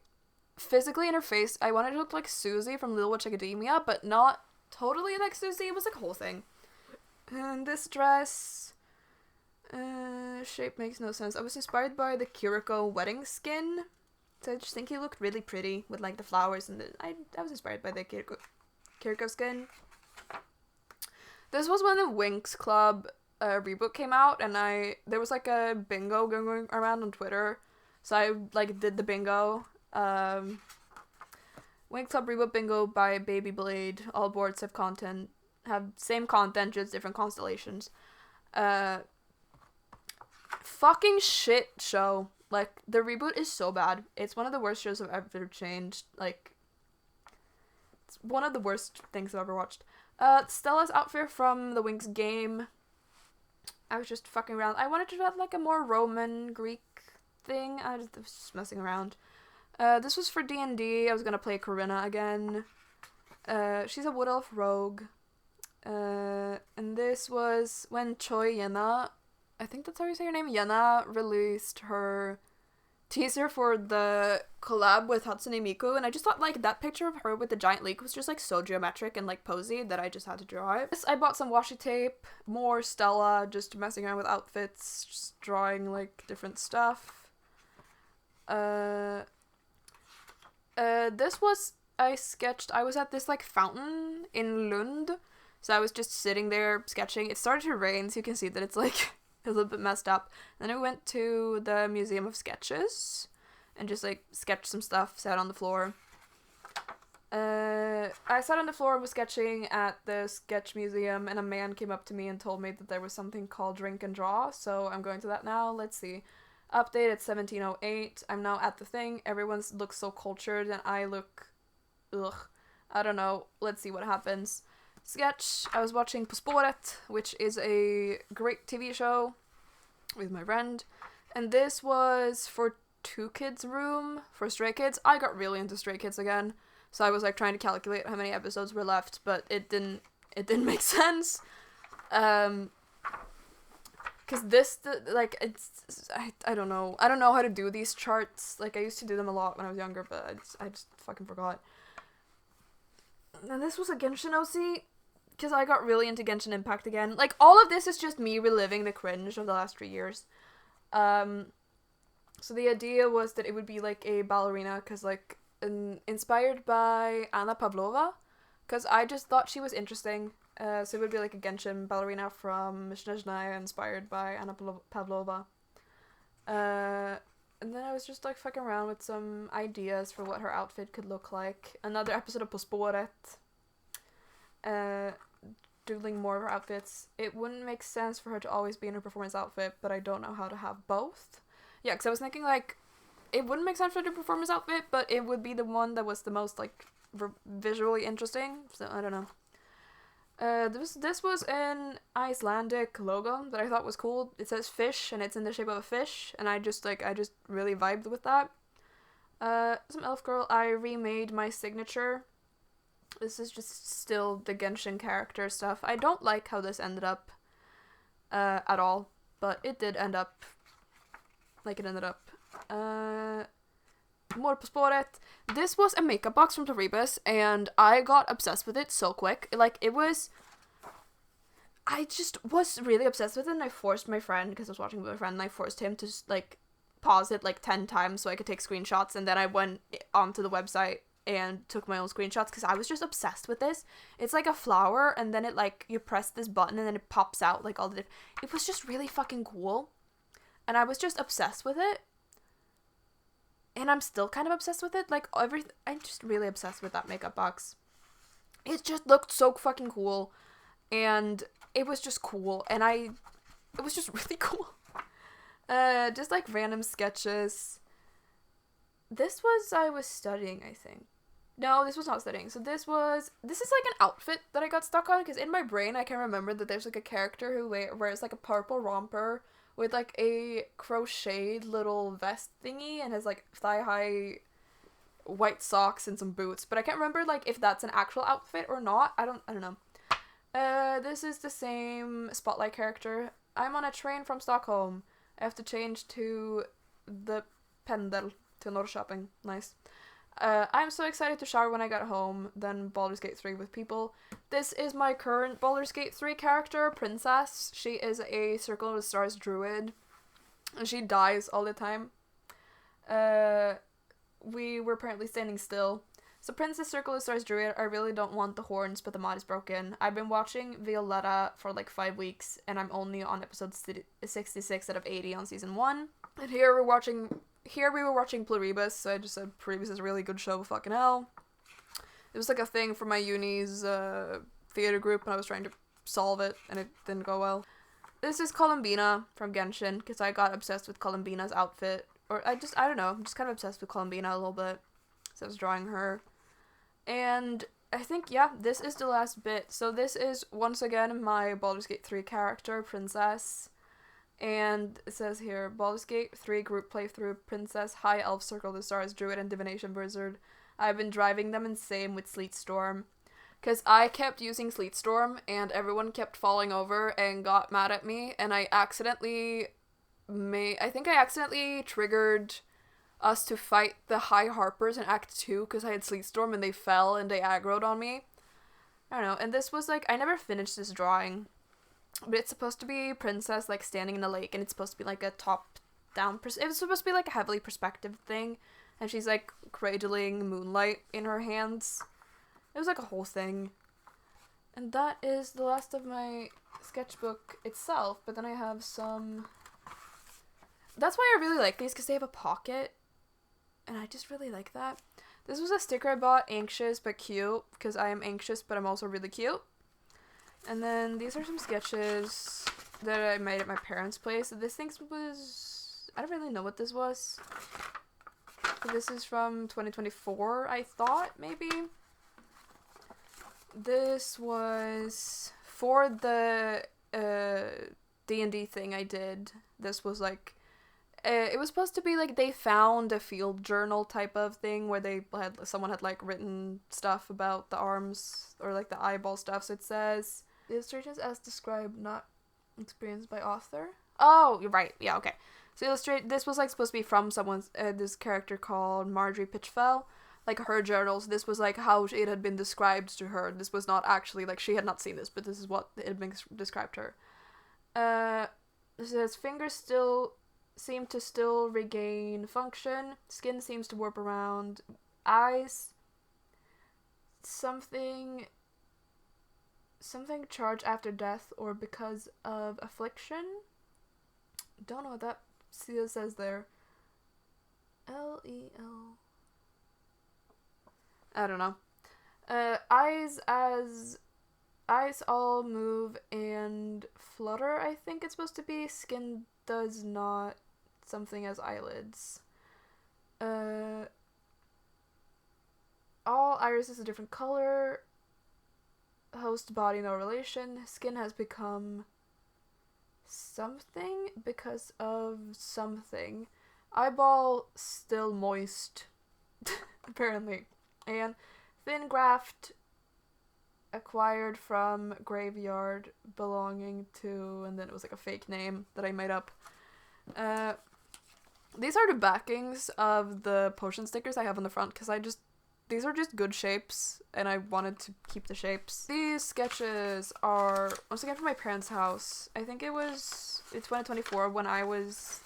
physically in her face. I wanted her to look like Susie from Little Witch Academia, but not totally like Susie. It was like a whole thing. And this dress, shape makes no sense. I was inspired by the Kiriko wedding skin. So I just think he looked really pretty with like the flowers, and I was inspired by the Kiriko skin. This was when the Winx Club reboot came out, and there was like a bingo going around on Twitter. So I like did the bingo. Winx Club reboot bingo by Baby Blade. All boards have same content, just different constellations. Fucking shit show. Like, the reboot is so bad. It's one of the worst shows I've ever changed. Like, it's one of the worst things I've ever watched. Stella's outfit from the Winx game. I was just fucking around. I wanted to have like a more Roman Greek thing. I was just messing around. This was for D&D. I was gonna play Corinna again. She's a Wood Elf rogue. And this was when Choi Yena, I think that's how you say her name, Yena, released her teaser for the collab with Hatsune Miku, and I just thought like that picture of her with the giant leek was just like so geometric and like posy that I just had to draw it. I bought some washi tape, more Stella, just messing around with outfits, just drawing like different stuff. This was, I was at this like fountain in Lund, so I was just sitting there sketching. It started to rain, so you can see that it's like a little bit messed up. Then I went to the Museum of Sketches and just like sketched some stuff, sat on the floor. I sat on the floor and was sketching at the sketch museum, and a man came up to me and told me that there was something called Drink and Draw, so I'm going to that now. Let's see. Update at 17:08. I'm now at the thing. Everyone looks so cultured, and I look, ugh. I don't know. Let's see what happens. Sketch. I was watching På Spåret, which is a great TV show with my friend, and this was for Two Kids Room for Stray Kids. I got really into Stray Kids again, so I was like trying to calculate how many episodes were left, but it didn't make sense. Cause I don't know how to do these charts. Like I used to do them a lot when I was younger, but I just fucking forgot. And this was a Genshin OC, because I got really into Genshin Impact again. Like, all of this is just me reliving the cringe of the last 3 years. So the idea was that it would be, like, a ballerina, because, like, inspired by Anna Pavlova, because I just thought she was interesting. So it would be, like, a Genshin ballerina from Snezhnaya, inspired by Anna Pavlova. And then I was just like fucking around with some ideas for what her outfit could look like. Another episode of På spåret. Doodling more of her outfits. It wouldn't make sense for her to always be in her performance outfit, but I don't know how to have both. Yeah, because I was thinking like, it wouldn't make sense for her to performance outfit, but it would be the one that was the most like visually interesting. So I don't know. This was an Icelandic logo that I thought was cool. It says fish and it's in the shape of a fish, and I just really vibed with that. Some elf girl. I remade my signature. This is just still the Genshin character stuff. I don't like how this ended up at all, but it did end up like it ended up. More På spåret. This was a makeup box from Pluribus, and I got obsessed with it so quick. Like, I just was really obsessed with it, and I forced my friend, because I was watching with my friend, and I forced him to, like, pause it, like, 10 times so I could take screenshots, and then I went onto the website and took my own screenshots, because I was just obsessed with this. It's like a flower, and then it, like, you press this button, and then it pops out, like, all the it was just really fucking cool, and I was just obsessed with it. And I'm still kind of obsessed with it. Like, I'm just really obsessed with that makeup box. It just looked so fucking cool. And it was just cool. And it was just really cool. Just like random sketches. I was studying, I think. No, this was not studying. So this is like an outfit that I got stuck on. Because in my brain, I can remember that there's like a character who wears like a purple romper with like a crocheted little vest thingy and has like thigh-high white socks and some boots. But I can't remember like if that's an actual outfit or not. I don't know. This is the same Spotlight character. I'm on a train from Stockholm. I have to change to the Pendel to Norrköping. Nice. I'm so excited to shower when I got home, then Baldur's Gate 3 with people. This is my current Baldur's Gate 3 character, Princess. She is a Circle of the Stars druid, and she dies all the time. We were apparently standing still. So Princess Circle of the Stars druid, I really don't want the horns, but the mod is broken. I've been watching Violetta for like 5 weeks, and I'm only on episode 66 out of 80 on season 1. And here we were watching Pluribus, so I just said Pluribus is a really good show, fucking hell. It was like a thing for my uni's theater group, and I was trying to solve it, and it didn't go well. This is Columbina from Genshin, because I got obsessed with Columbina's outfit. Or I don't know, I'm just kind of obsessed with Columbina a little bit. So I was drawing her. And I think, yeah, this is the last bit. So this is, once again, my Baldur's Gate 3 character, Princess. And it says here, Baldur's Gate 3 group playthrough, Princess, High Elf, Circle of the Stars, Druid, and Divination Wizard. I've been driving them insane with Sleet Storm. Because I kept using Sleet Storm, and everyone kept falling over and got mad at me, and I accidentally triggered us to fight the High Harpers in Act 2, because I had Sleet Storm, and they fell, and they aggroed on me. I don't know, and this was, like, I never finished this drawing. But it's supposed to be Princess, like, standing in a lake, and it's supposed to be, like, a top-down... it was supposed to be, like, a heavily perspective thing, and she's, like, cradling moonlight in her hands. It was, like, a whole thing. And that is the last of my sketchbook itself, but then I have some... That's why I really like these, because they have a pocket, and I just really like that. This was a sticker I bought, anxious but cute, because I am anxious, but I'm also really cute. And then these are some sketches that I made at my parents' place. This thing was... I don't really know what this was. This is from 2024, I thought, maybe. This was for the D&D thing I did. This was like... it was supposed to be like they found a field journal type of thing where someone had like written stuff about the arms or like the eyeball stuff. So it says... Illustrations as described, not experienced by author. Oh, you're right. Yeah, okay. So this was like supposed to be from someone's this character called Marjorie Pitchfell, like her journals. This was like how it had been described to her. This was not actually like she had not seen this, but this is what it had been described to her. It says fingers seem to still regain function. Skin seems to warp around. Eyes. Something charged after death or because of affliction. Don't know what that says there. L-E-L. I don't know. Eyes all move and flutter, I think it's supposed to be. Skin does not. Something as eyelids. All iris is a different color. Host body no relation. Skin has become something because of something. Eyeball still moist. Apparently. And thin graft acquired from graveyard belonging to, and then it was like a fake name that I made up. These are the backings of the potion stickers I have on the front because these are just good shapes and I wanted to keep the shapes. These sketches are once again from my parents' house. I think it's 2024 when I was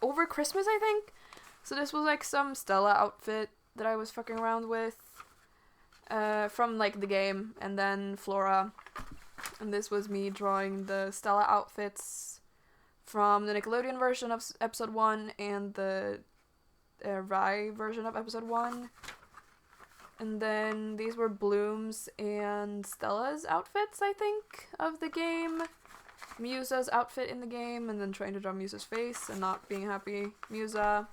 over Christmas, I think. So this was like some Stella outfit that I was fucking around with from like the game, and then Flora, and this was me drawing the Stella outfits from the Nickelodeon version of episode 1 and the Rye version of episode 1, and then these were Bloom's and Stella's outfits, I think, of the game. Musa's outfit in the game, and then trying to draw Musa's face and not being happy. Musa.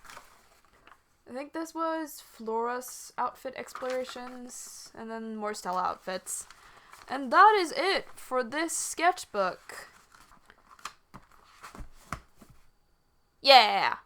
I think this was Flora's outfit explorations, and then more Stella outfits. And that is it for this sketchbook. Yeah!